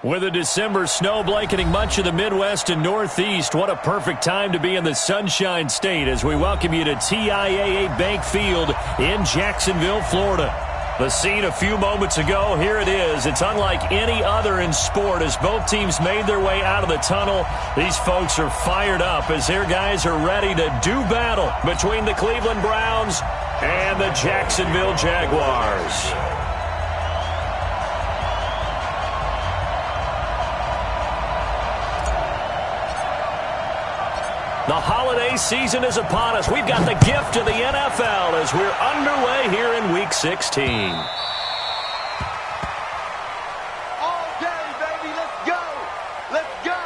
With a December snow blanketing much of the Midwest and Northeast, what a perfect time to be in the Sunshine State as we welcome you to TIAA Bank Field in Jacksonville, Florida. The scene a few moments ago, here it is. It's unlike any other in sport as both teams made their way out of the tunnel. These folks are fired up as their guys are ready to do battle between the Cleveland Browns and the Jacksonville Jaguars. The holiday season is upon us. We've got the gift of the NFL as we're underway here in Week 16. All day, baby. Let's go. Let's go.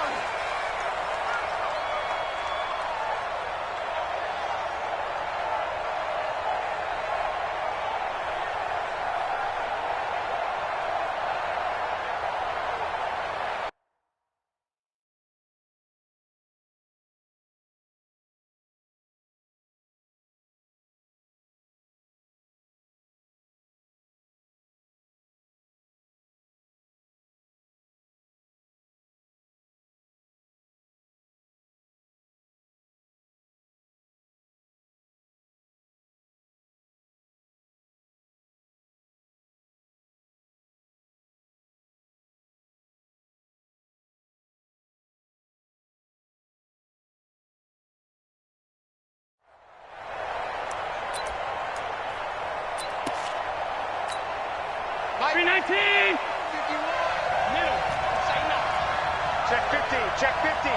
Check 15.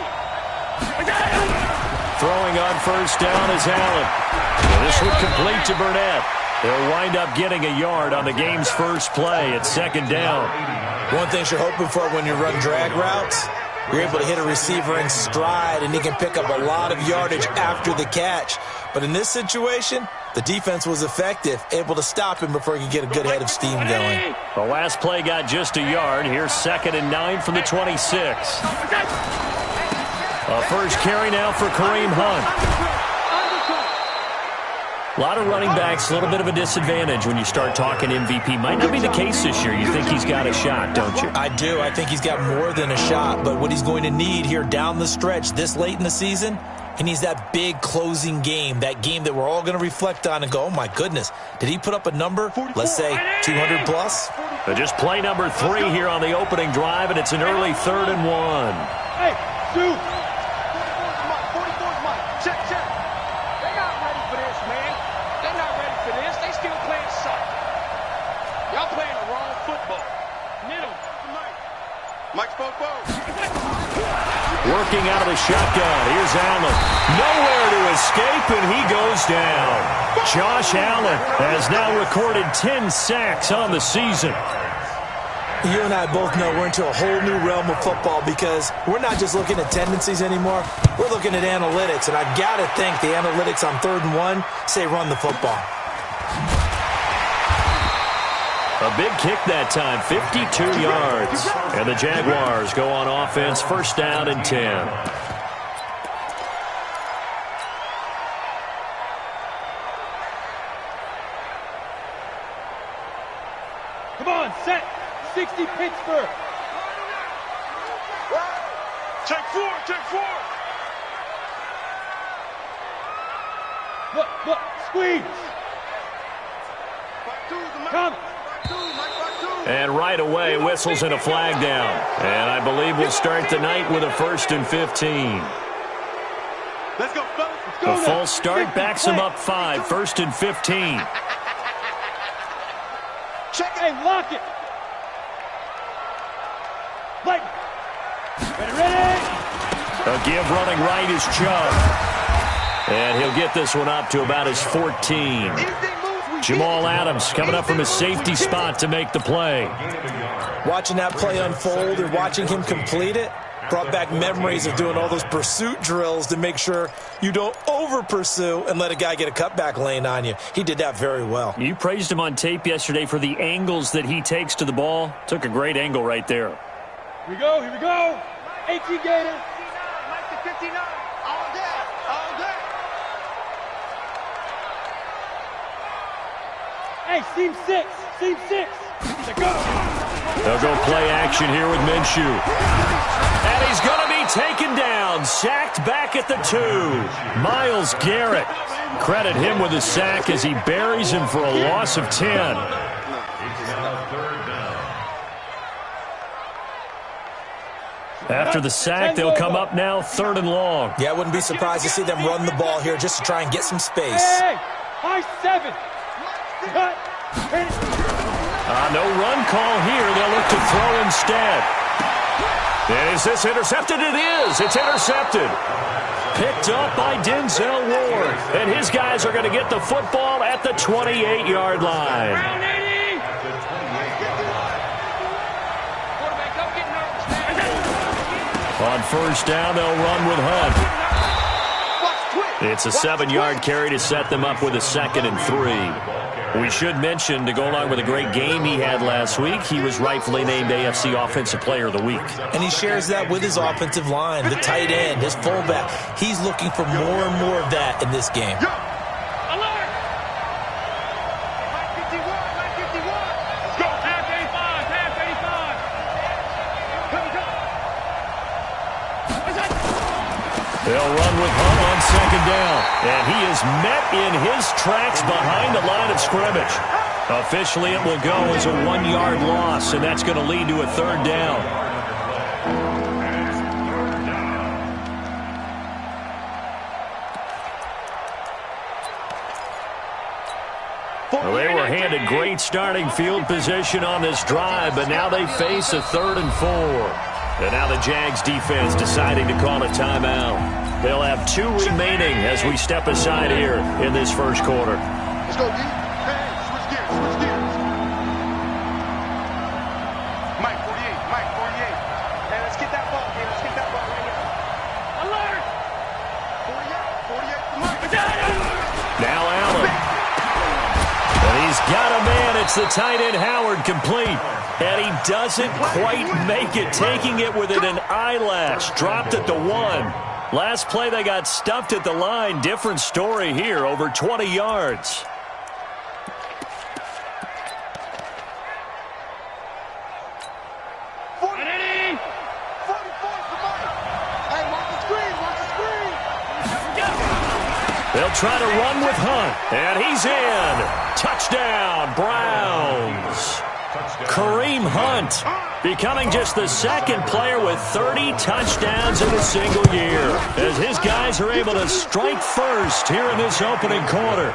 Throwing on first down is Allen. And this one complete to Burnett. They'll wind up getting a yard on the game's first play at second down. One thing you're hoping for when you run drag routes, you're able to hit a receiver in stride, and he can pick up a lot of yardage after the catch. But in this situation, the defense was effective, able to stop him before he could get a good head of steam going. The last play got just a yard. Here's 2nd and 9 from the 26. A first carry now for Kareem Hunt. A lot of running backs, a little bit of a disadvantage when you start talking MVP. Might not be the case this year. You think he's got a shot, don't you? I do. I think he's got more than a shot. But what he's going to need here down the stretch this late in the season, he needs that big closing game, that game that we're all going to reflect on and go, oh, my goodness, did he put up a number, let's say 200 plus? Just play number 3 here on the opening drive, and it's an early 3rd and 1. Hey, shoot. 44's Mike. Check. They're not ready for this, man. They're not ready for this. They still playing soft. Y'all playing the wrong football. Middle. Mike spoke both. Working out of the shotgun. Here's Allen. Nowhere to escape, and he goes down. Josh Allen has now recorded 10 sacks on the season. You and I both know we're into a whole new realm of football because we're not just looking at tendencies anymore. We're looking at analytics, and I got to think the analytics on 3rd and 1 say run the football. A big kick that time, 52 yards. And the Jaguars go on offense, 1st down and 10. Come on, set. 60 Pittsburgh. Check 4. Look, squeeze. Come. And right away, whistles and a flag down. And I believe we'll start the night with a 1st and 15. Let's go, fellas. The false start backs him up 5, 1st and 15. Check it. Hey, lock it. Play. Ready. A give running right is Chubb. And he'll get this one up to about his 14. Jamal Adams coming up from his safety spot to make the play. Watching that play unfold and watching him complete it brought back memories of doing all those pursuit drills to make sure you don't over-pursue and let a guy get a cutback lane on you. He did that very well. You praised him on tape yesterday for the angles that he takes to the ball. Took a great angle right there. Here we go. 18 Gator. Mike to 59. All day. Hey, seam 6. Seam 6. Go. They'll go play action here with Minshew. And he's going to be taken down. Sacked back at the 2. Myles Garrett. Credit him with a sack as he buries him for a loss of 10. After the sack, they'll come up now 3rd and long. Yeah, I wouldn't be surprised to see them run the ball here just to try and get some space. Hey, high 7. Cut. No run call here. They'll look to throw instead. Is this intercepted? It is. It's intercepted. Picked up by Denzel Ward. And his guys are going to get the football at the 28-yard line. On 1st down, they'll run with Hunt. It's a 7-yard carry to set them up with a 2nd and 3. We should mention, to go along with a great game he had last week, he was rightfully named AFC Offensive Player of the Week. And he shares that with his offensive line, the tight end, his fullback. He's looking for more and more of that in this game. Alert! 951, 951. Let's go. Taallday25, Taallday25. They'll run with Hunt on 2nd down. And he is met in his tracks behind the line of scrimmage. Officially, it will go as a 1-yard loss, and that's going to lead to a 3rd down. Well, they were handed great starting field position on this drive, but now they face a 3rd and 4. And now the Jags defense deciding to call a timeout. They'll have 2 remaining as we step aside here in this 1st quarter. Let's go, D. Hey, switch gears, switch gears. Mike 48, Mike 48. Hey, let's get that ball, man. Let's get that ball right here. Alert! 48, 48 to Mike. Now Allen. And he's got a man. It's the tight end Howard complete. And he doesn't quite make it, taking it within an eyelash. Dropped at the 1. Last play, they got stuffed at the line. Different story here, over 20 yards. They'll try to run with Hunt, and he's in. Touchdown, Browns. Kareem Hunt becoming just the 2nd player with 30 touchdowns in a single year, as his guys are able to strike first here in this opening quarter.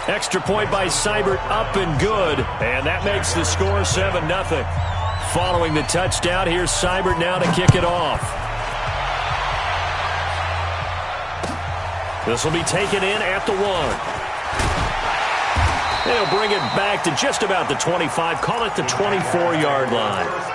Extra point by Seibert, up and good, and that makes the score 7-0. Following the touchdown, here's Seibert now to kick it off. This will be taken in at the 1. They'll bring it back to just about the 25, call it the 24-yard line.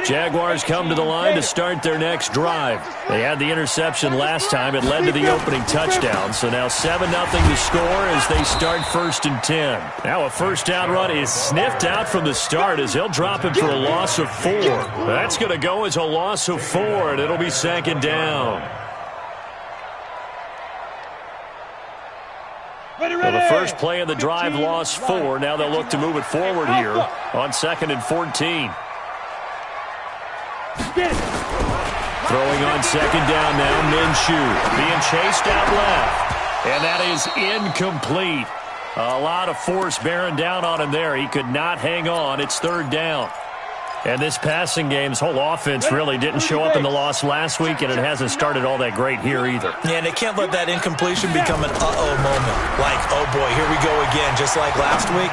Jaguars come to the line to start their next drive. They had the interception last time. It led to the opening touchdown. So now 7-0 to score as they start 1st and 10. Now a 1st down run is sniffed out from the start as they'll drop it for a loss of 4. That's going to go as a loss of 4, and it'll be 2nd down. Well, the first play of the drive lost 4. Now they'll look to move it forward here on 2nd and 14. Throwing on 2nd down now, Minshew being chased out left. And that is incomplete. A lot of force bearing down on him there. He could not hang on. It's 3rd down. And this passing game's whole offense really didn't show up in the loss last week, and it hasn't started all that great here either. Yeah, and they can't let that incompletion become an uh-oh moment. Like, oh boy, here we go again. Just like last week,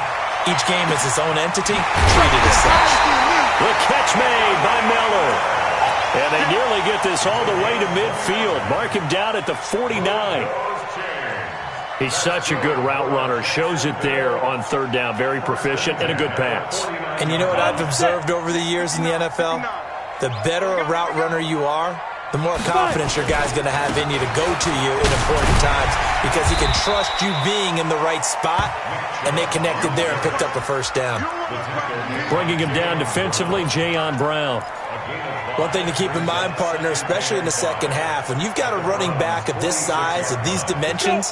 each game is its own entity, treated as such. The catch made by Miller. And they nearly get this all the way to midfield. Mark him down at the 49. He's such a good route runner. Shows it there on 3rd down. Very proficient and a good pass. And you know what I've observed over the years in the NFL? The better a route runner you are, the more confidence your guy's going to have in you to go to you in important times because he can trust you being in the right spot, and they connected there and picked up a first down. Bringing him down defensively, Jayon Brown. One thing to keep in mind, partner, especially in the second half, when you've got a running back of this size, of these dimensions,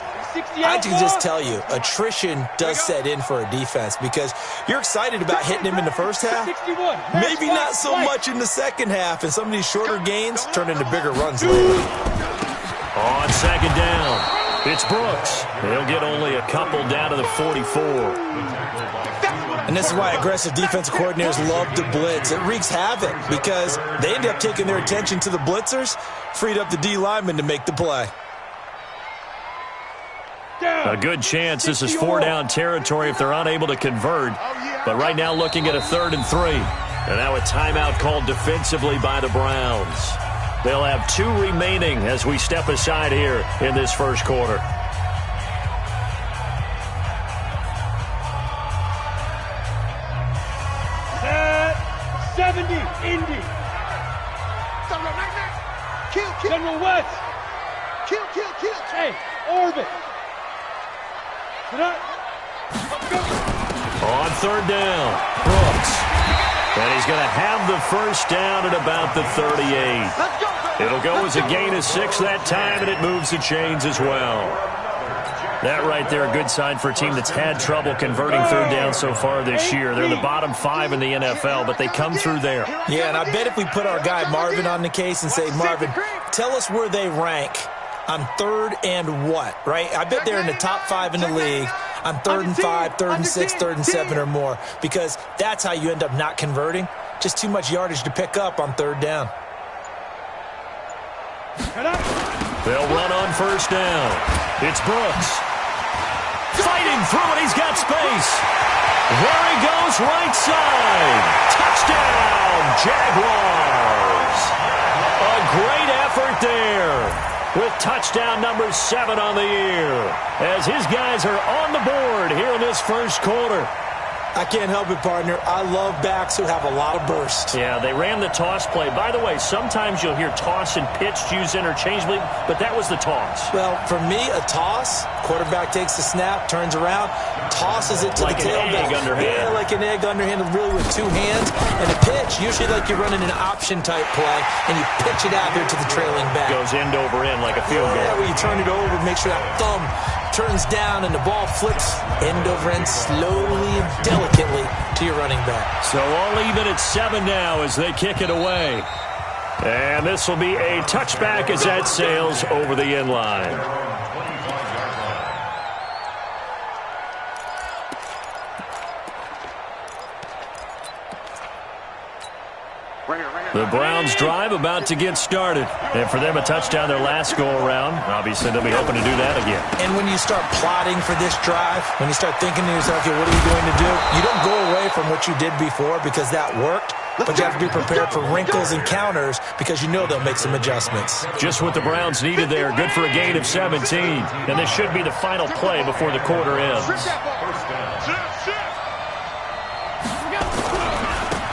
I can just tell you, attrition does set in for a defense because you're excited about hitting him in the first half. Maybe not so much in the second half, and some of these shorter gains turn into bigger runs later. On second down, it's Brooks. He'll get only a couple down to the 44. And this is why aggressive defensive coordinators love to blitz. It wreaks havoc because they end up taking their attention to the blitzers, freed up the D lineman to make the play. A good chance this is 4-down territory if they're unable to convert. But right now looking at a 3rd and 3. And now a timeout called defensively by the Browns. They'll have 2 remaining as we step aside here in this first quarter. Indy. Kill. General West. Kill. Hey, Orbit. On 3rd down, Brooks. And he's going to have the first down at about the 38. It'll go as a gain of 6 that time, and it moves the chains as well. That right there, a good sign for a team that's had trouble converting 3rd down so far this year. They're in the bottom 5 in the NFL, but they come through there. Yeah, and I bet if we put our guy Marvin on the case and say, Marvin, tell us where they rank on 3rd and what, right? I bet they're in the top 5 in the league on 3rd and 5, 3rd and 6, 3rd and 7 or more, because that's how you end up not converting. Just too much yardage to pick up on 3rd down. They'll run on 1st down. It's Brooks. Fighting through it, he's got space. There he goes, right side. Touchdown, Jaguars. A great effort there with touchdown number 7 on the year as his guys are on the board here in this first quarter. I can't help it, partner. I love backs who have a lot of burst. Yeah, they ran the toss play. By the way, sometimes you'll hear toss and pitch used interchangeably, but that was the toss. Well, for me, a toss, quarterback takes the snap, turns around, tosses it to like the tailback. Egg underhand. Yeah, like an egg underhanded, really with 2 hands. And a pitch, usually like you're running an option-type play, and you pitch it out there to the trailing back. Goes end over end like a field goal. Yeah, where you turn it over, make sure that thumb turns down and the ball flips end over end slowly and delicately to your running back. So all even at 7 now as they kick it away. And this will be a touchback as that sails over the end line. The Browns drive about to get started. And for them, a touchdown their last go-around. Obviously, they'll be hoping to do that again. And when you start plotting for this drive, when you start thinking to yourself, okay, what are you going to do? You don't go away from what you did before because that worked, but you have to be prepared for wrinkles and counters because you know they'll make some adjustments. Just what the Browns needed there. Good for a gain of 17. And this should be the final play before the quarter ends.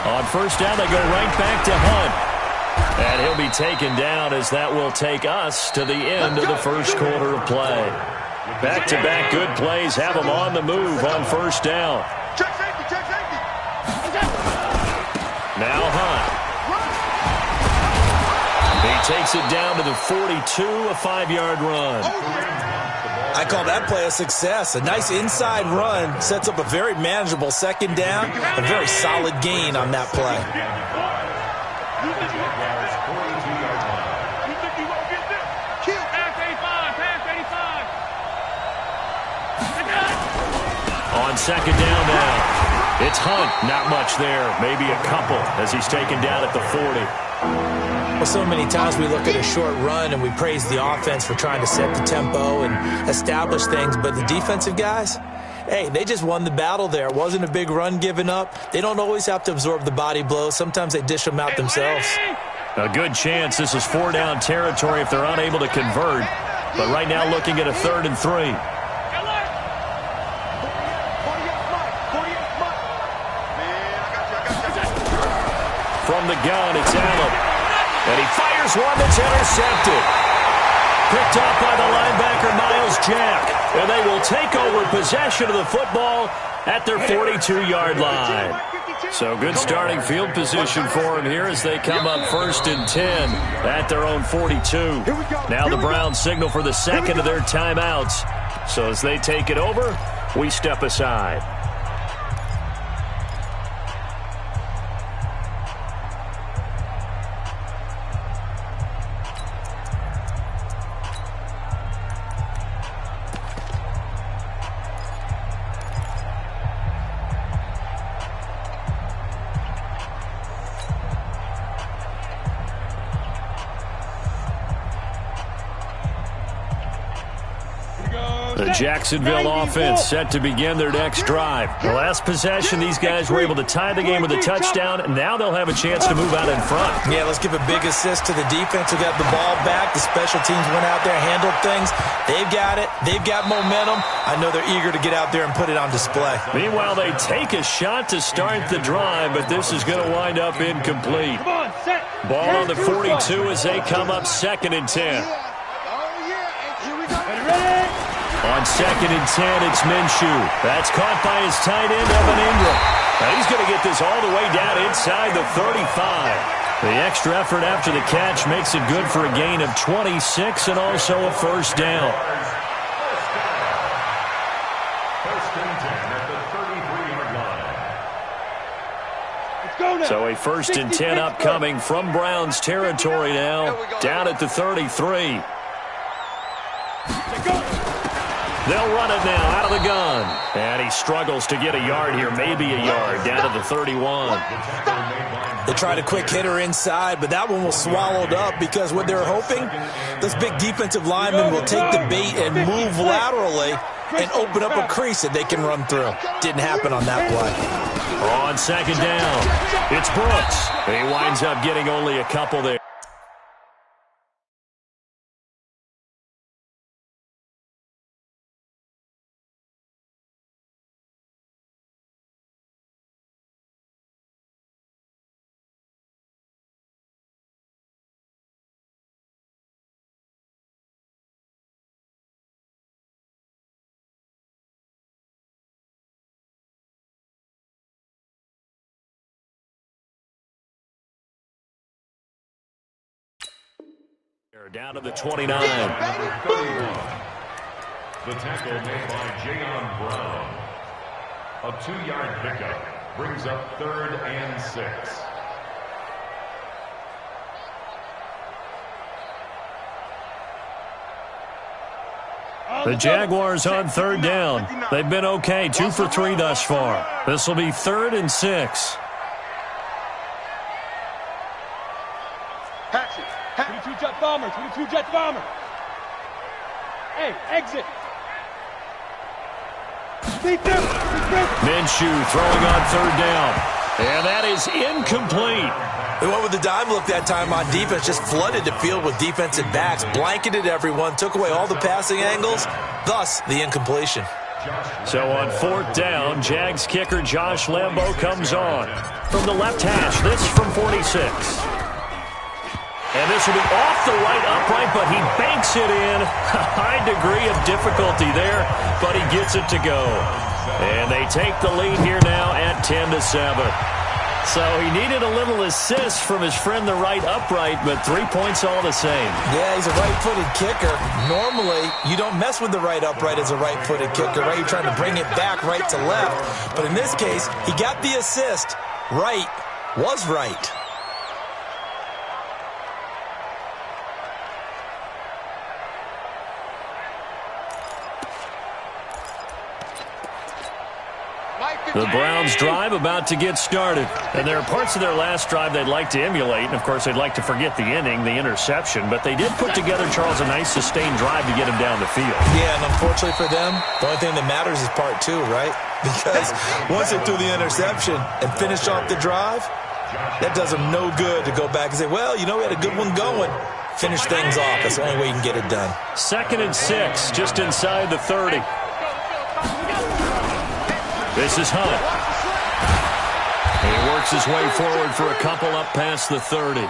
On 1st down, they go right back to Hunt. And he'll be taken down as that will take us to the end of the first quarter of play. Back-to-back good plays have them on the move on 1st down. Now Hunt. He takes it down to the 42, a 5-yard run. I call that play a success. A nice inside run sets up a very manageable 2nd down, a very solid gain on that play. On 2nd down now, it's Hunt. Not much there, maybe a couple as he's taken down at the 40. Well, so many times we look at a short run and we praise the offense for trying to set the tempo and establish things, but the defensive guys, hey, they just won the battle there. It wasn't a big run given up. They don't always have to absorb the body blows. Sometimes they dish them out themselves. A good chance this is 4-down territory if they're unable to convert, but right now looking at a 3rd and 3. From the gun, it's Allen. And he fires Here's one that's intercepted. Picked off by the linebacker, Miles Jack. And they will take over possession of the football at their 42-yard line. So good starting field position for them here as they come up 1st and 10 at their own 42. Now the Browns signal for the second of their timeouts. So as they take it over, we step aside. The Jacksonville offense set to begin their next drive. The last possession, these guys were able to tie the game with a touchdown, and now they'll have a chance to move out in front. Yeah, let's give a big assist to the defense who got the ball back. The special teams went out there, handled things. They've got it. They've got momentum. I know they're eager to get out there and put it on display. Meanwhile, they take a shot to start the drive, but this is going to wind up incomplete. Ball on the 42 as they come up 2nd and 10. On 2nd and 10, it's Minshew. That's caught by his tight end, Evan Ingram. Now he's going to get this all the way down inside the 35. The extra effort after the catch makes it good for a gain of 26 and also a first down. First and 10 at the 33-yard line. So a 1st and 10 upcoming from Browns territory now, down at the 33. They'll run it now out of the gun. And he struggles to get a yard here, maybe a yard, down to the 31. They tried a quick hitter inside, but that one was swallowed up because what they're hoping, this big defensive lineman will take the bait and move laterally and open up a crease that they can run through. Didn't happen on that play. On 2nd down, it's Brooks. He winds up getting only a couple there. Down to the 29. The tackle made by Jayon Brown. A 2-yard pickup brings up 3rd and 6. The Jaguars on 3rd down. They've been okay, 2 for 3 thus far. This will be 3rd and 6. 22 jet bomber, 22 jet bomber. Hey, exit. Minshew throwing on 3rd down. And that is incomplete. They went with the dime look that time on defense, just flooded the field with defensive backs, blanketed everyone, took away all the passing angles, thus the incompletion. So on 4th down, Jags kicker Josh Lambo comes on. From the left hash, this from 46. And this will be off the right upright, but he banks it in. A high degree of difficulty there, but he gets it to go. And they take the lead here now at 10-7. So he needed a little assist from his friend the right upright, but 3 points all the same. Yeah, he's a right-footed kicker. Normally, you don't mess with the right upright as a right-footed kicker, right? You're trying to bring it back right to left. But in this case, he got the assist. Right was right. The Browns drive about to get started. And there are parts of their last drive they'd like to emulate. And, of course, they'd like to forget the inning, the interception. But they did put together, Charles, a nice sustained drive to get him down the field. Yeah, and unfortunately for them, the only thing that matters is part 2, right? Because once they threw the interception and finished off the drive, that does them no good to go back and say, well, you know, we had a good one going. Finish things off. That's the only way you can get it done. 2nd and 6, just inside the 30. This is Hunt. He works his way forward for a couple up past the 30.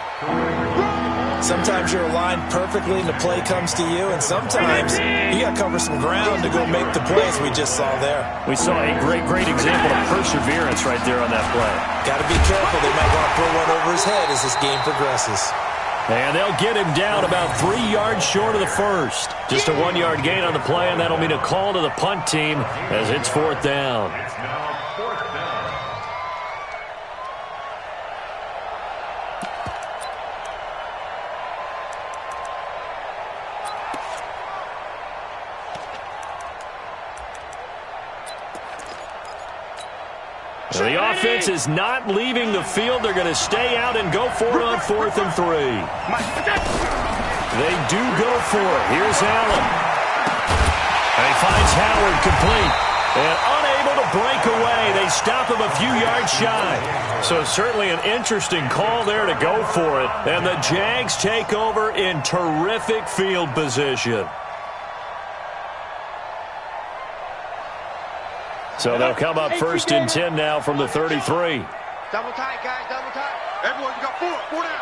Sometimes you're aligned perfectly and the play comes to you, and sometimes you got to cover some ground to go make the plays we just saw there. We saw a great example of perseverance right there on that play. Got to be careful. They might want to throw one over his head as this game progresses. And they'll get him down about 3 yards short of the first. Just a 1-yard gain on the play, and that'll mean a call to the punt team as it's 4th down. It's now 4th down. The offense is not leaving the field. They're going to stay out and go for it on 4th and 3. They do go for it. Here's Allen. And he finds Howard complete. And unable to break away. They stop him a few yards shy. So certainly an interesting call there to go for it. And the Jags take over in terrific field position. So they'll come up 1st and 10 now from the 33. Double tight, guys, double tight. Everyone, you got 4 down.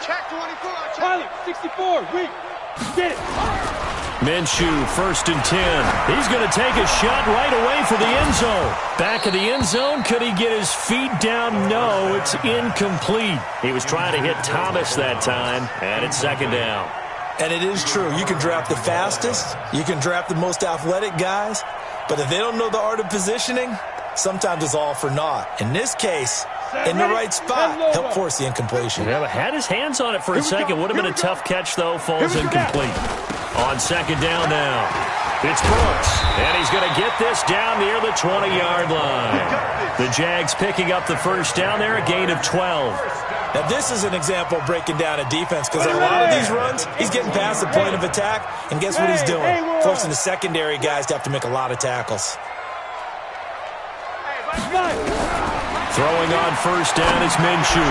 Check 24, check. Pilot, 64, weak. Get it. Minshew, 1st and 10. He's going to take a shot right away for the end zone. Back of the end zone, could he get his feet down? No, it's incomplete. He was trying to hit Thomas that time, and it's 2nd down. And it is true. You can draft the fastest. You can draft the most athletic guys. But if they don't know the art of positioning, sometimes it's all for naught. In this case, in the right spot, help force the incompletion. Yeah, but had his hands on it for a second. Would have been a tough catch, though. Falls incomplete. On 2nd down now, it's Brooks. And he's going to get this down near the 20-yard line. The Jags picking up the 1st down there, a gain of 12. Now, this is an example of breaking down a defense because a lot of these runs, he's getting past the point of attack, and guess what he's doing? Forcing the secondary guys to have to make a lot of tackles. Throwing on 1st down is Minshew.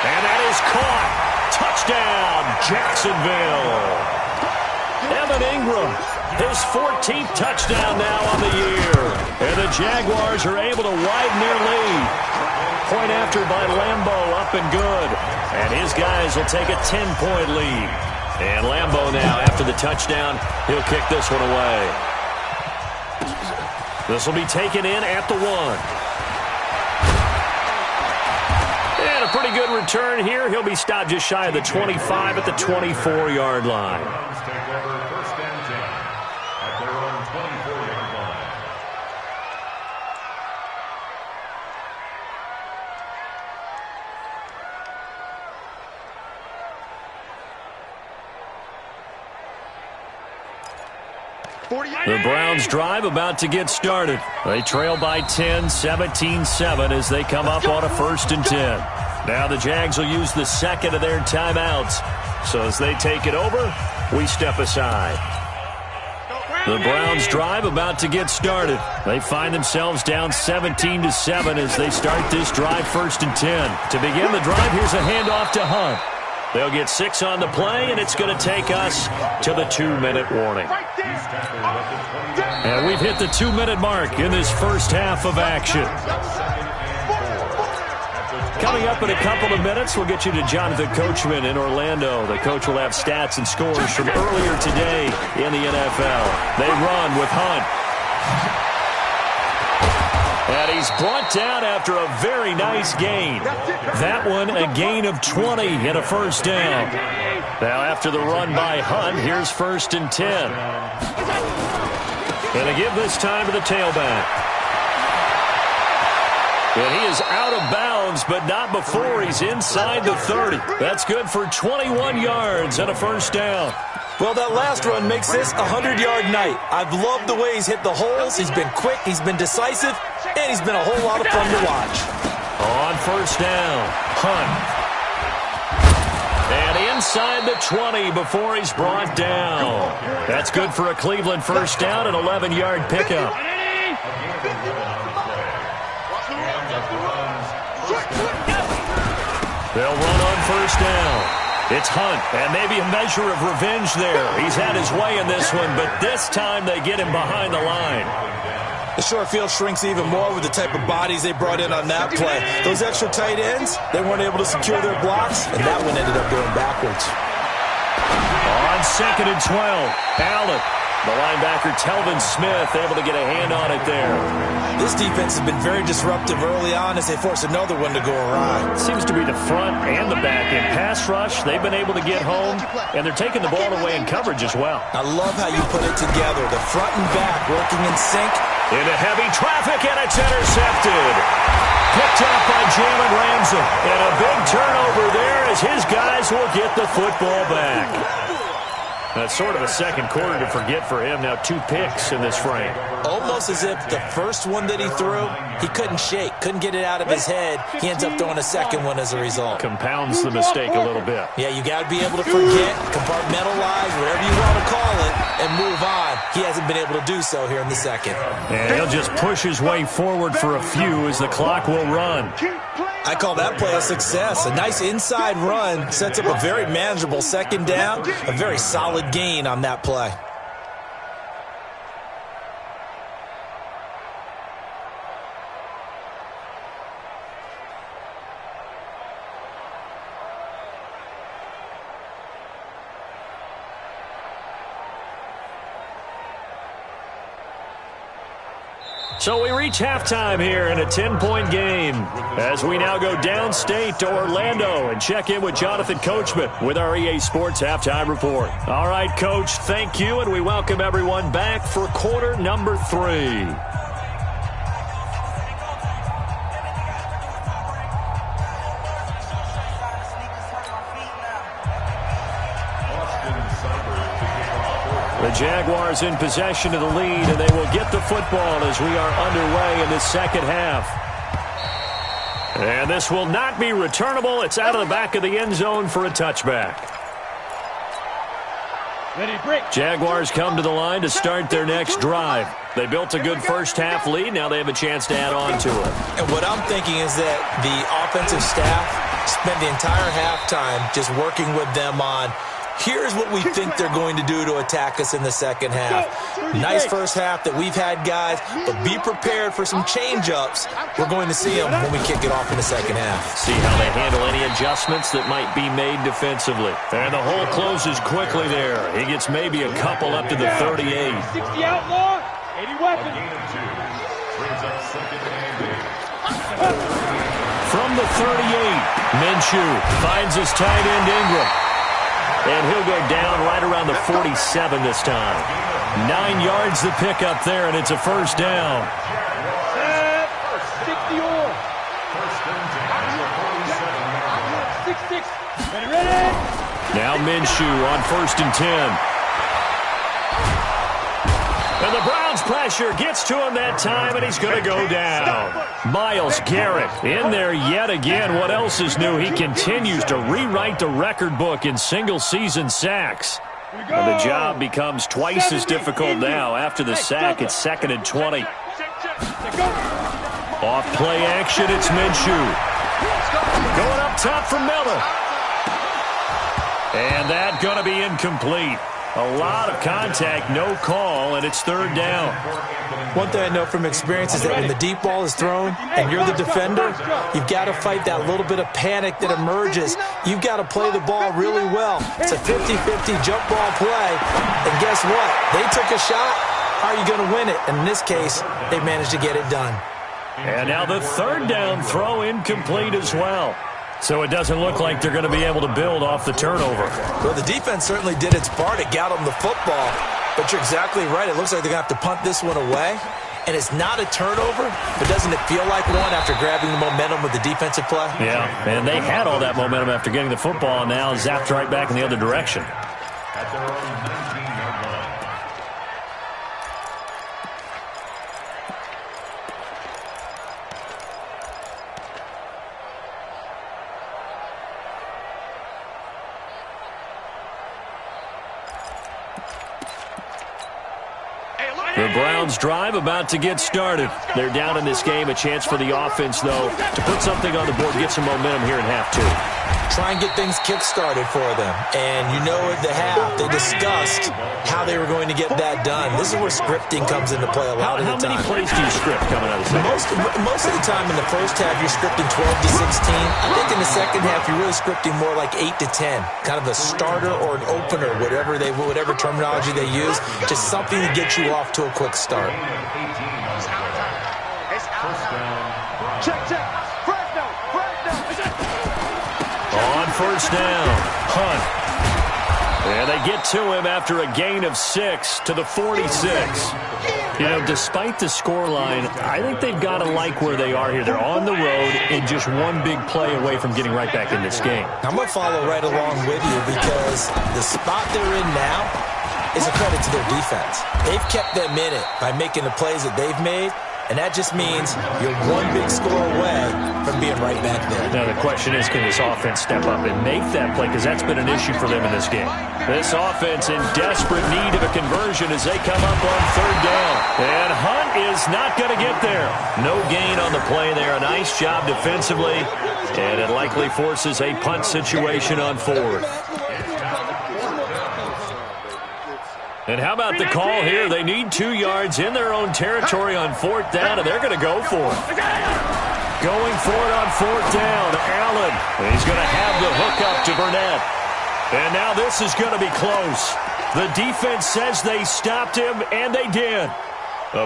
And that is caught. Touchdown, Jacksonville. Evan Ingram, his 14th touchdown now on the year. And the Jaguars are able to widen their lead. Point after by Lambeau, up and good. And his guys will take a 10-point lead. And Lambeau now, after the touchdown, he'll kick this one away. This will be taken in at the 1. And a pretty good return here. He'll be stopped just shy of the 25 at the 24-yard line. Take over 1st and 10 at their own 24-yard line. The Browns drive about to get started. They trail by 10, 17-7 as they come up on a 1st and 10. Now the Jags will use the 2nd of their timeouts. So as they take it over, we step aside. The Browns drive about to get started. They find themselves down 17-7 as they start this drive 1st and 10. To begin the drive, here's a handoff to Hunt. They'll get 6 on the play, and it's going to take us to the 2-minute warning. And we've hit the 2-minute mark in this first half of action. Coming up in a couple of minutes, we'll get you to Jonathan Coachman in Orlando. The coach will have stats and scores from earlier today in the NFL. They run with Hunt. And he's brought down after a very nice gain. That one, a gain of 20 and a 1st down. Now after the run by Hunt, here's 1st and 10. And they give this time to the tailback. And he is out of bounds, but not before he's inside the 30. That's good for 21 yards and a 1st down. Well, that last run makes this a 100-yard night. I've loved the way he's hit the holes. He's been quick, he's been decisive, and he's been a whole lot of fun to watch. On 1st down, Hunt. And inside the 20 before he's brought down. That's good for a Cleveland 1st down, an 11-yard pickup. They'll run on 1st down. It's Hunt, and maybe a measure of revenge there. He's had his way in this one, but this time they get him behind the line. The short field shrinks even more with the type of bodies they brought in on that play. Those extra tight ends, they weren't able to secure their blocks, and that one ended up going backwards. backwards. On 2nd and 12, Allen. The linebacker, Telvin Smith, able to get a hand on it there. This defense has been very disruptive early on as they force another one to go awry. Seems to be the front and the back. In pass rush, they've been able to get home, and they're taking the ball away in coverage as well. I love how you put it together. The front and back working in sync. Into heavy traffic, and it's intercepted. Picked up by Jalen Ramsey. And a big turnover there as his guys will get the football back. That's sort of a second quarter to forget for him. Now 2 picks in this frame. Almost as if the first one that he threw, he couldn't shake, couldn't get it out of his head. He ends up throwing a second one as a result. Compounds the mistake a little bit. Yeah, you got to be able to forget, compartmentalize, whatever you want to call it, and move on. He hasn't been able to do so here in the second. And he'll just push his way forward for a few as the clock will run. I call that play a success. A nice inside run sets up a very manageable second down, a very solid gain on that play. So we reach halftime here in a 10-point game as we now go downstate to Orlando and check in with Jonathan Coachman with our EA Sports Halftime Report. All right, Coach, thank you, and we welcome everyone back for quarter number 3. The Jaguars in possession of the lead, and they will get the football as we are underway in the second half. And this will not be returnable. It's out of the back of the end zone for a touchback. Jaguars come to the line to start their next drive. They built a good first-half lead. Now they have a chance to add on to it. And what I'm thinking is that the offensive staff spent the entire halftime just working with them on here's what we think they're going to do to attack us in the second half. Nice first half that we've had, guys, but be prepared for some change-ups. We're going to see them when we kick it off in the second half. See how they handle any adjustments that might be made defensively. And the hole closes quickly there. He gets maybe a couple up to the 38. 60 outlaw, 80 weapons. From the 38, Minshew finds his tight end Ingram. And he'll go down right around the 47 this time. 9 yards to pick up there, and it's a first down. 60 all. 6-6. Ready. Now Minshew on 1st and 10. And the Browns pressure gets to him that time, and he's going to go down. Myles Garrett in there yet again. What else is new? He continues to rewrite the record book in single-season sacks. And the job becomes twice as difficult now. After the sack, it's 2nd and 20. Off play action, it's Minshew. Going up top for Miller. And that's going to be incomplete. A lot of contact, no call, and it's 3rd down. One thing I know from experience is that when the deep ball is thrown and you're the defender, you've got to fight that little bit of panic that emerges. You've got to play the ball really well. It's a 50-50 jump ball play, and guess what? They took a shot. How are you going to win it? And in this case, they managed to get it done. And now the 3rd down throw incomplete as well. So it doesn't look like they're going to be able to build off the turnover. Well, the defense certainly did its part to get them the football. But you're exactly right. It looks like they're going to have to punt this one away. And it's not a turnover, but doesn't it feel like one after grabbing the momentum with the defensive play? Yeah, and they had all that momentum after getting the football, and now zapped right back in the other direction. At their own 19-yard line. The Browns drive about to get started. They're down in this game. A chance for the offense, though, to put something on the board, get some momentum here in half 2. try and get things kick-started for them. And you know at the half, they discussed how they were going to get that done. This is where scripting comes into play a lot of the time. How many plays do you script coming out of the second? Most of the time in the first half, you're scripting 12 to 16. I think in the second half, you're really scripting more like 8 to 10. Kind of a starter or an opener, whatever terminology they use. Just something to get you off to a quick start. Check. Fresno. On first down, Hunt. And they get to him after a gain of 6 to the 46. You know, despite the scoreline, I think they've got to like where they are here. They're on the road and just one big play away from getting right back in this game. I'm going to follow right along with you because the spot they're in now is a credit to their defense. They've kept them in it by making the plays that they've made, and that just means you're one big score away from being right back there. Now the question is, can this offense step up and make that play? Because that's been an issue for them in this game. This offense in desperate need of a conversion as they come up on third down. And Hunt is not going to get there. No gain on the play there. A nice job defensively. And it likely forces a punt situation on fourth. And how about the call here? They need 2 yards in their own territory on fourth down, and they're going to go for it. Going for it on fourth down, Allen. He's going to have the hook up to Burnett. And now this is going to be close. The defense says they stopped him, and they did.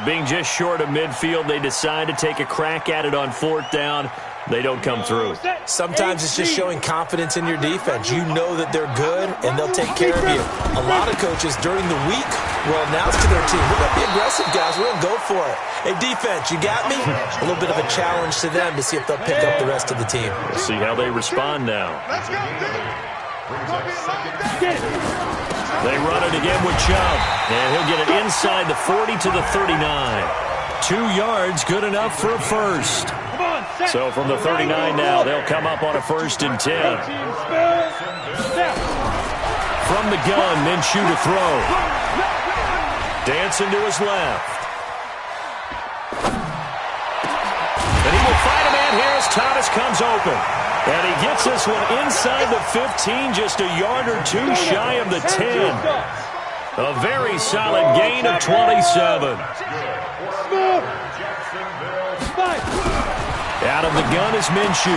Being just short of midfield, they decide to take a crack at it on fourth down. They don't come through. Sometimes it's just showing confidence in your defense. You know that they're good, and they'll take care of you. A lot of coaches during the week will announce to their team, we're going to be aggressive, guys. We're going to go for it. Hey, defense, you got me? A little bit of a challenge to them to see if they'll pick up the rest of the team. We'll see how they respond now. They run it again with Chubb, and he'll get it inside the 40 to the 39. 2 yards, good enough for a first. So from the 39 now, they'll come up on a 1st and 10. From the gun, Minshew to throw. Dancing to his left. And he will find a man here as Thomas comes open. And he gets this one inside the 15, just a yard or 2 shy of the 10. A very solid gain of 27. Out of the gun is Minshew.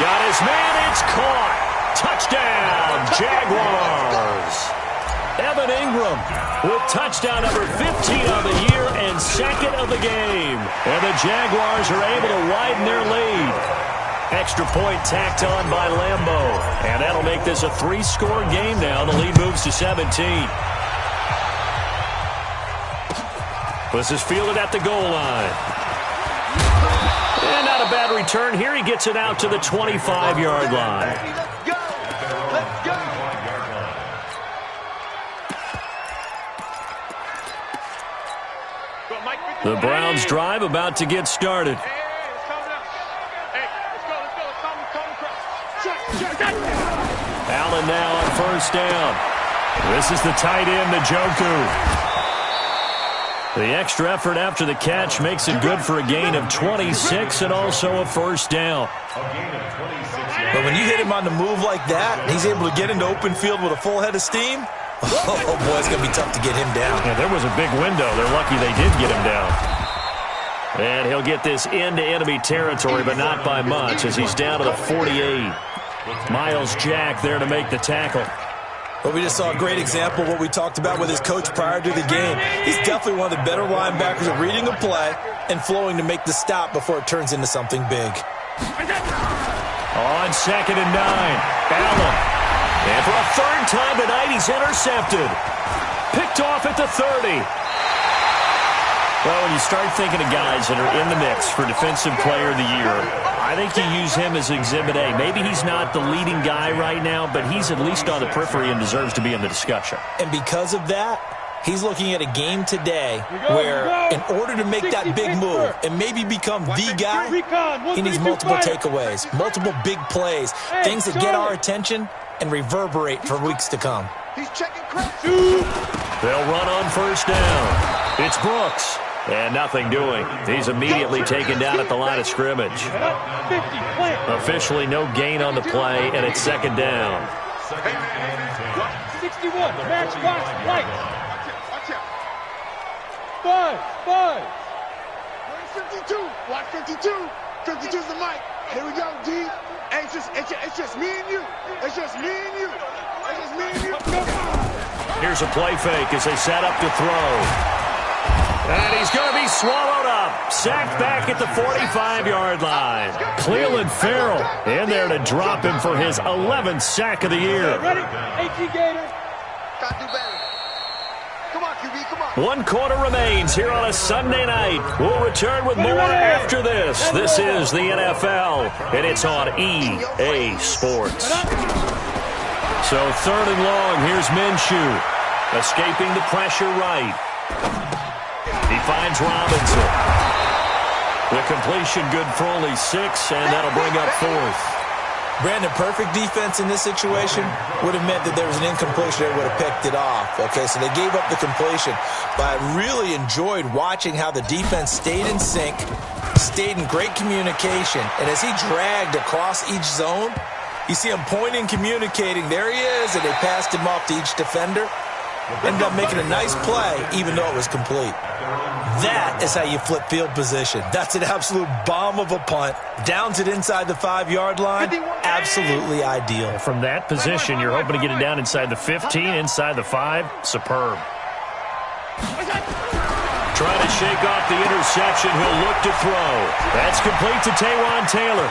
Got his man, it's caught. Touchdown, Jaguars. Evan Ingram with touchdown number 15 of the year and 2nd of the game. And the Jaguars are able to widen their lead. Extra point tacked on by Lambeau. And that'll make this a 3-score game now. The lead moves to 17. This is fielded at the goal line. And not a bad return here. He gets it out to the 25-yard line. Let's go. The Browns drive about to get started. Allen now on first down. This is the tight end, Njoku. The extra effort after the catch makes it good for a gain of 26 and also a first down. But when you hit him on the move like that, he's able to get into open field with a full head of steam. Oh, boy, it's going to be tough to get him down. Yeah, there was a big window. They're lucky they did get him down. And he'll get this into enemy territory, but not by much, as he's down to the 48. Miles Jack there to make the tackle. Well, we just saw a great example of what we talked about with his coach prior to the game. He's definitely one of the better linebackers at reading a play and flowing to make the stop before it turns into something big. On 2nd and 9, Allen. And for a 3rd time tonight, he's intercepted. Picked off at the 30. Well, when you start thinking of guys that are in the mix for Defensive Player of the Year, I think you use him as Exhibit A. Maybe he's not the leading guy right now, but he's at least on the periphery and deserves to be in the discussion. And because of that, he's looking at a game today where in order to make that big move and maybe become the guy, he needs multiple takeaways, multiple big plays, things that get our attention and reverberate for weeks to come. He's checking credit. They'll run on first down. It's Brooks. And nothing doing. He's immediately taken down at the line of scrimmage. 50, plant. Officially no gain on the play, and it's second down. 61, match, watch, light. Watch out. 5. Where's 52? Watch 52. 52's the mic. Here we go, D. Hey, it's just me and you. It's just me and you. It's just me and you. Here's a play fake as they set up to throw. And he's going to be swallowed up. Sacked back at the 45-yard line. Cleveland Farrell in there to drop him for his 11th sack of the year. Ready? 18 Gator. Gotta do better. Come on, QB, come on. 1 quarter remains here on a Sunday night. We'll return with more after this. This is the NFL, and it's on EA Sports. So 3rd and long, here's Minshew. Escaping the pressure right. He finds Robinson. The completion good for only 6, and that'll bring up 4th. Brandon, perfect defense in this situation would have meant that there was an incompletion that would have picked it off. Okay, so they gave up the completion. But I really enjoyed watching how the defense stayed in sync, stayed in great communication, and as he dragged across each zone, you see him pointing, communicating. There he is, and they passed him off to each defender. Ended up making a nice play, even though it was complete. That is how you flip field position. That's an absolute bomb of a punt. Downs it inside the 5-yard line. Absolutely ideal. From that position, you're hoping to get it down inside the 15, inside the 5. Superb. Trying to shake off the interception. He'll look to throw. That's complete to Taywan Taylor.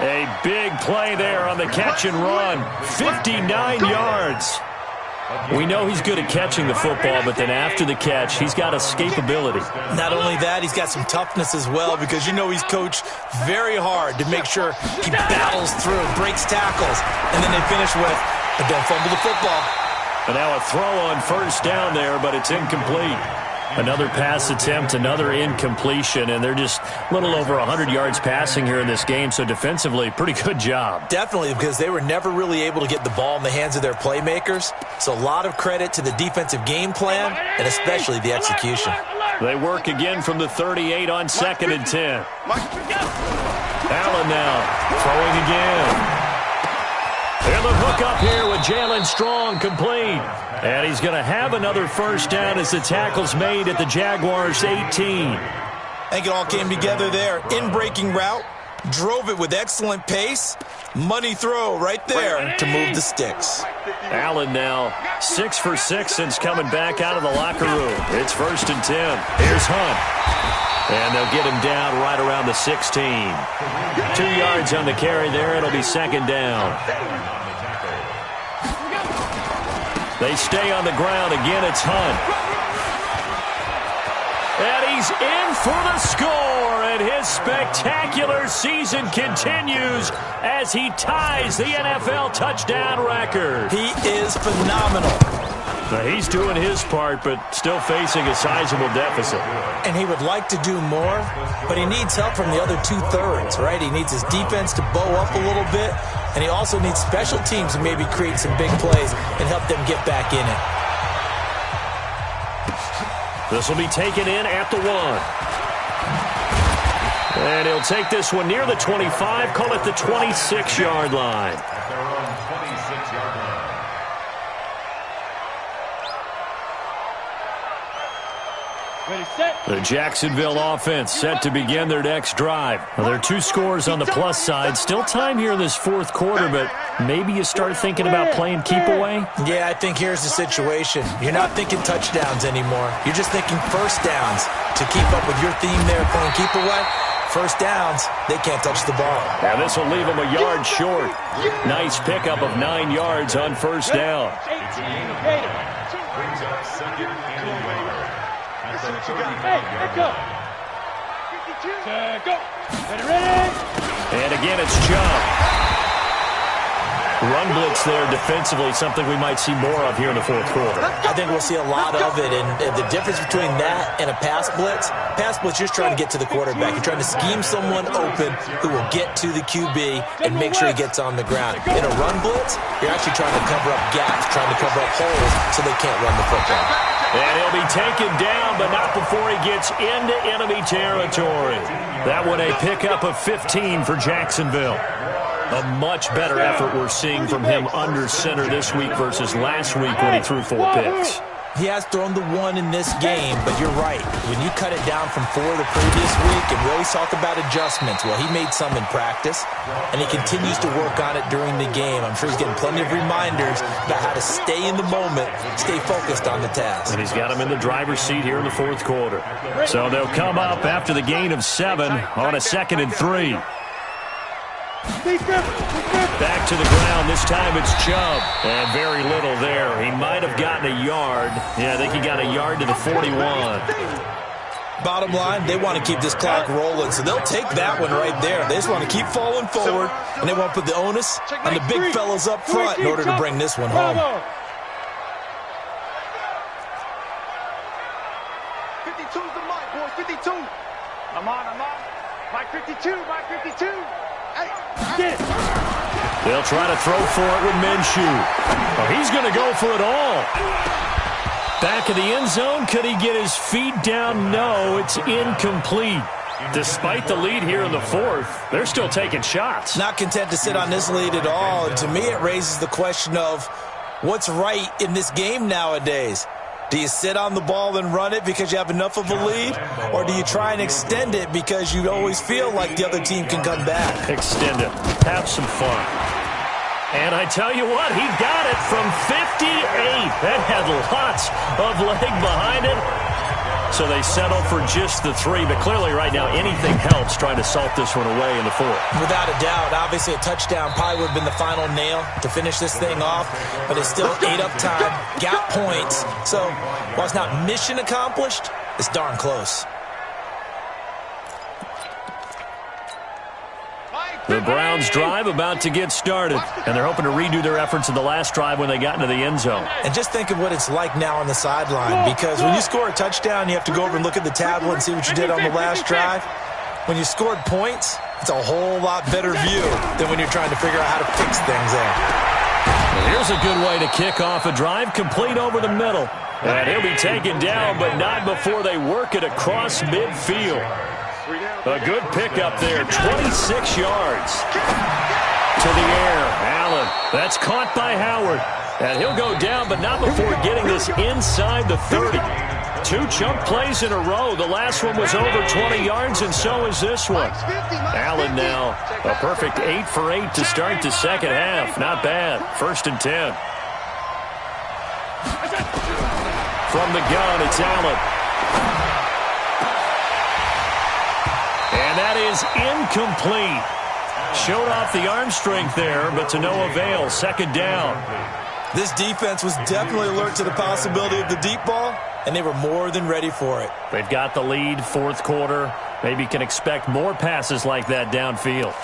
A big play there on the catch and run. 59 yards. We know he's good at catching the football, but then after the catch, he's got escapability. Not only that, he's got some toughness as well, because you know he's coached very hard to make sure he battles through, breaks tackles, and then they finish with, but don't fumble the football. And now a throw on 1st down there, but it's incomplete. Another pass attempt, another incompletion, and they're just a little over 100 yards passing here in this game, so defensively, pretty good job. Definitely, because they were never really able to get the ball in the hands of their playmakers, so a lot of credit to the defensive game plan, and especially the execution. They work again from the 38 on 2nd and 10. Allen now throwing again. And the hook up here with Jalen Strong complete. And he's going to have another 1st down as the tackle's made at the Jaguars' 18. I think it all came together there. In-breaking route, drove it with excellent pace. Money throw right there to move the sticks. Allen now 6 for 6 since coming back out of the locker room. It's 1st and 10. Here's Hunt. And they'll get him down right around the 16. 2 yards on the carry there. It'll be 2nd down. They stay on the ground. Again, it's Hunt. And he's in for the score. And his spectacular season continues as he ties the NFL touchdown record. He is phenomenal. Now, he's doing his part, but still facing a sizable deficit. And he would like to do more, but he needs help from the other 2/3, right? He needs his defense to bow up a little bit, and he also needs special teams to maybe create some big plays and help them get back in it. This will be taken in at the 1. And he'll take this one near the 25, call it the 26-yard line. At their own 26-yard line. Ready, set. The Jacksonville offense set to begin their next drive. Well, there are 2 scores on the plus side. Still time here in this 4th quarter, but maybe you start thinking about playing keep away? Yeah, I think here's the situation. You're not thinking touchdowns anymore. You're just thinking 1st downs. To keep up with your theme there, playing keep away, 1st downs, they can't touch the ball. And this will leave them a yard short. Nice pickup of 9 yards on 1st down. 18 Gator. Brings up 2nd and 1. Hey, let go. Go. Ready. And again, it's Chubb. Run blitz there defensively, something we might see more of here in the fourth quarter. I think we'll see a lot of it, and the difference between that and a pass blitz, you're just trying to get to the quarterback. You're trying to scheme someone open who will get to the QB and make sure he gets on the ground. In a run blitz, you're actually trying to cover up gaps, trying to cover up holes so they can't run the football. And he'll be taken down, but not before he gets into enemy territory. That one a pickup of 15 for Jacksonville. A much better effort we're seeing from him under center this week versus last week when he threw 4 picks. He has thrown the 1 in this game, but you're right. When you cut it down from 4 the previous week, and we always talk about adjustments, well, he made some in practice, and he continues to work on it during the game. I'm sure he's getting plenty of reminders about how to stay in the moment, stay focused on the task. And he's got him in the driver's seat here in the fourth quarter. So they'll come up after the gain of 7 on a 2nd and 3. Back to the ground. This time it's Chubb. And very little there. He might have gotten a yard. Yeah, I think he got a yard to the 41. Bottom line, they want to keep this clock rolling, so they'll take that one right there. They just want to keep falling forward, and they want to put the onus on the big fellas up front in order to bring this one home. 52's the mic, boys. 52. I'm on. Mike 52. Hey, get it. They'll try to throw for it with Minshew. Oh, he's going to go for it all. Back of the end zone. Could he get his feet down? No, it's incomplete. Despite the lead here in the fourth, they're still taking shots. Not content to sit on this lead at all. And to me, it raises the question of what's right in this game nowadays. Do you sit on the ball and run it because you have enough of a lead? Or do you try and extend it because you always feel like the other team can come back? Extend it. Have some fun. And I tell you what, he got it from 58. That had lots of leg behind it. So they settle for just the 3. But clearly right now anything helps trying to salt this one away in the fourth. Without a doubt. Obviously a touchdown probably would have been the final nail to finish this thing off. But it's still ate up time. Got points. So while it's not mission accomplished, it's darn close. The Browns drive about to get started, and they're hoping to redo their efforts in the last drive when they got into the end zone. And just think of what it's like now on the sideline, because when you score a touchdown, you have to go over and look at the tablet and see what you did on the last drive. When you scored points, it's a whole lot better view than when you're trying to figure out how to fix things up. Well, here's a good way to kick off a drive, complete over the middle. And he'll be taken down, but not before they work it across midfield. A good pickup there, 26 yards. To the air, Allen. That's caught by Howard. And he'll go down, but not before getting this inside the 30. 2 chunk plays in a row. The last one was over 20 yards, and so is this one. Allen now, a perfect 8 for 8 to start the second half. Not bad. 1st and 10. From the gun, it's Allen. And that is incomplete. Showed off the arm strength there, but to no avail. 2nd down. This defense was definitely alert to the possibility of the deep ball, and they were more than ready for it. They've got the lead, fourth quarter. Maybe can expect more passes like that downfield.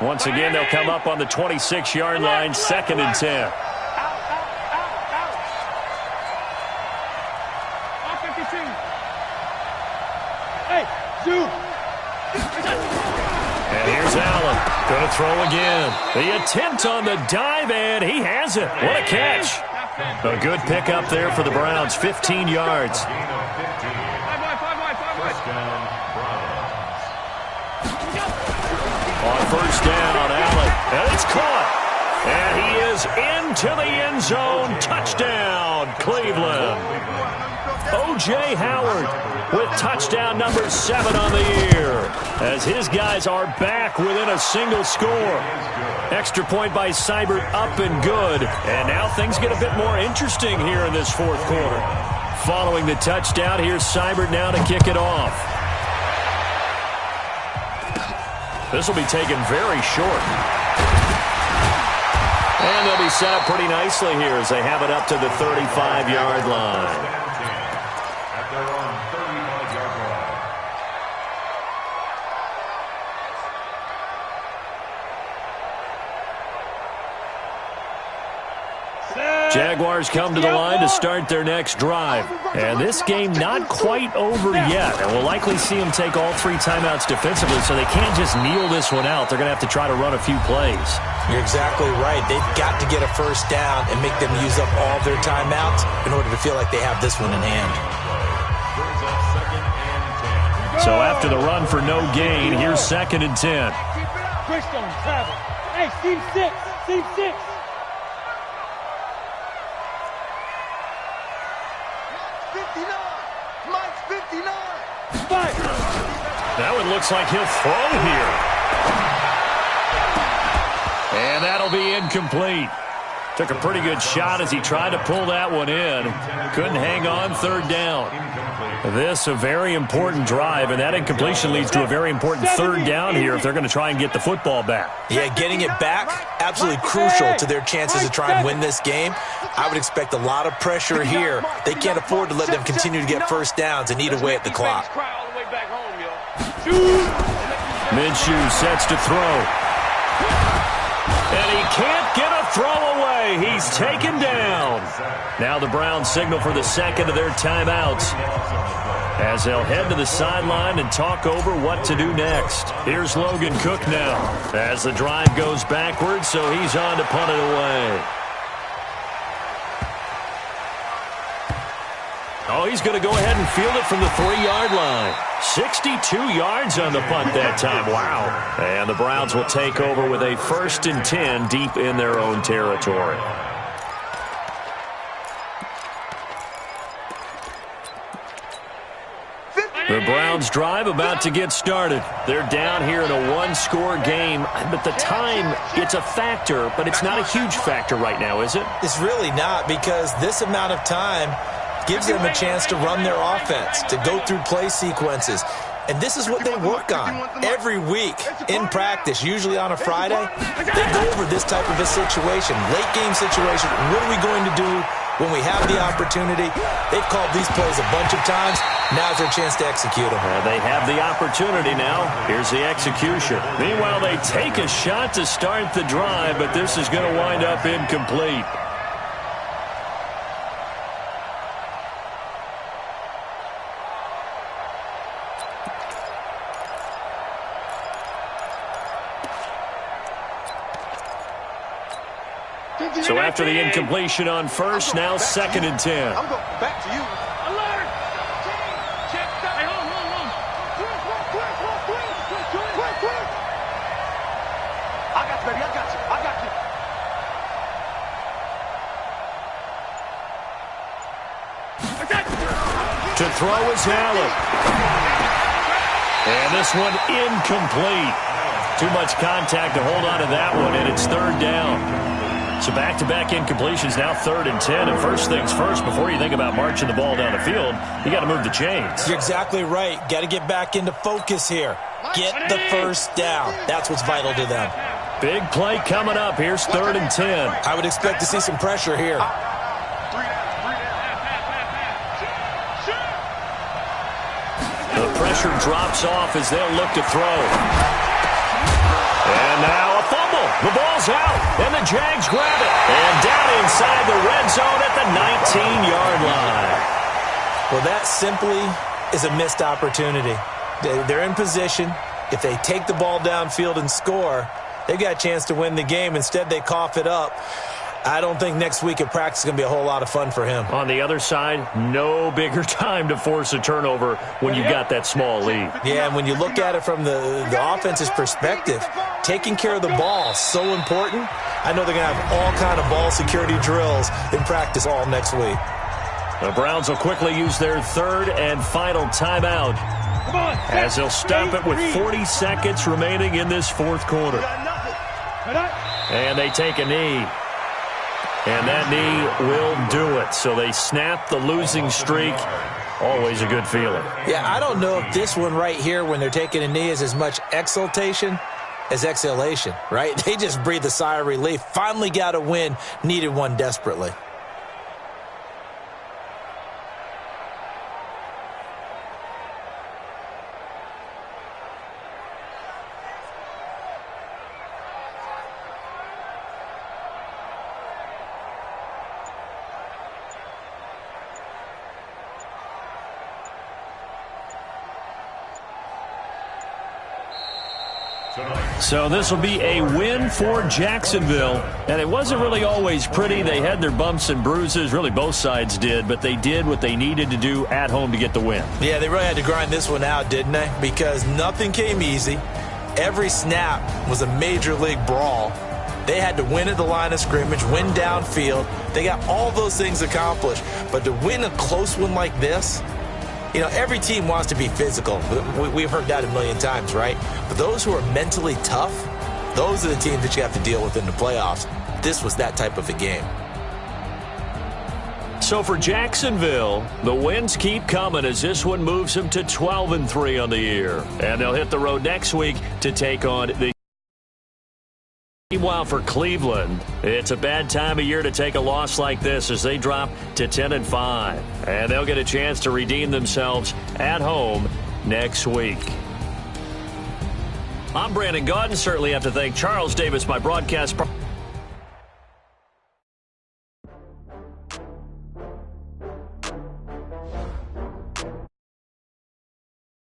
Once again, they'll come up on the 26-yard line, 2nd and 10. And here's Allen. Going to throw again. The attempt on the dive, and he has it. What a catch. A good pickup there for the Browns, 15 yards. On 1st down, Allen. And it's caught. And he is into the end zone. Touchdown, Cleveland. O.J. Howard with touchdown number 7 on the year, as his guys are back within a single score. Extra point by Seibert, up and good. And now things get a bit more interesting here in this fourth quarter. Following the touchdown, here's Seibert now to kick it off. This will be taken very short. And they'll be set up pretty nicely here as they have it up to the 35-yard line. At their own 35-yard line. Jaguars come to the line to start their next drive. And this game not quite over yet. And we'll likely see them take all 3 timeouts defensively, so they can't just kneel this one out. They're going to have to try to run a few plays. You're exactly right. They've got to get a first down and make them use up all their timeouts in order to feel like they have this one in hand. So after the run for no gain, here's 2nd and 10. Christian, travel. Hey, seam 6. Seam 6. That one looks like he'll throw here. And that'll be incomplete. Took a pretty good shot as he tried to pull that one in. Couldn't hang on, 3rd down. This a very important drive, and that incompletion leads to a very important 3rd down here if they're going to try and get the football back. Yeah, getting it back, absolutely crucial to their chances to try and win this game. I would expect a lot of pressure here. They can't afford to let them continue to get first downs and eat away at the clock. Minshew sets to throw. And he can't get a throw away. He's taken down. Now the Browns signal for the 2nd of their timeouts as they'll head to the sideline and talk over what to do next. Here's Logan Cook now as the drive goes backwards, so he's on to punt it away. Oh, he's going to go ahead and field it from the 3-yard line. 62 yards on the punt that time. Wow. And the Browns will take over with a 1st and 10 deep in their own territory. The Browns drive about to get started. They're down here in a 1-score game, but the time, it's a factor, but it's not a huge factor right now, is it? It's really not, because this amount of time gives them a chance to run their offense, to go through play sequences. And this is what they work on every week in practice, usually on a Friday. They go over this type of a situation, late game situation. What are we going to do when we have the opportunity? They've called these plays a bunch of times. Now's their chance to execute them. They have the opportunity now. Here's the execution. Meanwhile, they take a shot to start the drive, but this is going to wind up incomplete. So after the incompletion on first, now 2nd and 10. I'm going back to you. Alert! Check that. Hey, hold on. Quick. I got you, baby. I got you. To throw is Allen. And this one incomplete. Too much contact to hold on to that one, and it's 3rd down. So back-to-back incompletions, now 3rd and 10. And first things first, before you think about marching the ball down the field, you got to move the chains. You're exactly right. Got to get back into focus here. Get the first down. That's what's vital to them. Big play coming up. Here's 3rd and 10. I would expect to see some pressure here. The pressure drops off as they'll look to throw. And now a fumble. The ball's out, and the Jags grab it. And down inside the red zone at the 19-yard line. Well, that simply is a missed opportunity. They're in position. If they take the ball downfield and score, they've got a chance to win the game. Instead, they cough it up. I don't think next week at practice is going to be a whole lot of fun for him. On the other side, no bigger time to force a turnover when you've got that small lead. Yeah, and when you look at it from the offense's perspective, taking care of the ball is so important. I know they're going to have all kind of ball security drills in practice all next week. The Browns will quickly use their 3rd and final timeout as they'll stop it with 40 seconds remaining in this 4th quarter. And they take a knee. And that knee will do it. So they snap the losing streak. Always a good feeling. Yeah, I don't know if this one right here, when they're taking a knee, is as much exultation as exhalation, right? They just breathed a sigh of relief. Finally got a win, needed one desperately. So this will be a win for Jacksonville. And it wasn't really always pretty. They had their bumps and bruises. Really, both sides did. But they did what they needed to do at home to get the win. Yeah, they really had to grind this one out, didn't they? Because nothing came easy. Every snap was a major league brawl. They had to win at the line of scrimmage, win downfield. They got all those things accomplished. But to win a close one like this, you know, every team wants to be physical. We've heard that a million times, right? But those who are mentally tough, those are the teams that you have to deal with in the playoffs. This was that type of a game. So for Jacksonville, the wins keep coming as this one moves them to 12-3 on the year. And they'll hit the road next week to take on the... Meanwhile, for Cleveland, it's a bad time of year to take a loss like this as they drop to 10-5. And they'll get a chance to redeem themselves at home next week. I'm Brandon Gaudin. Certainly have to thank Charles Davis, my broadcast partner.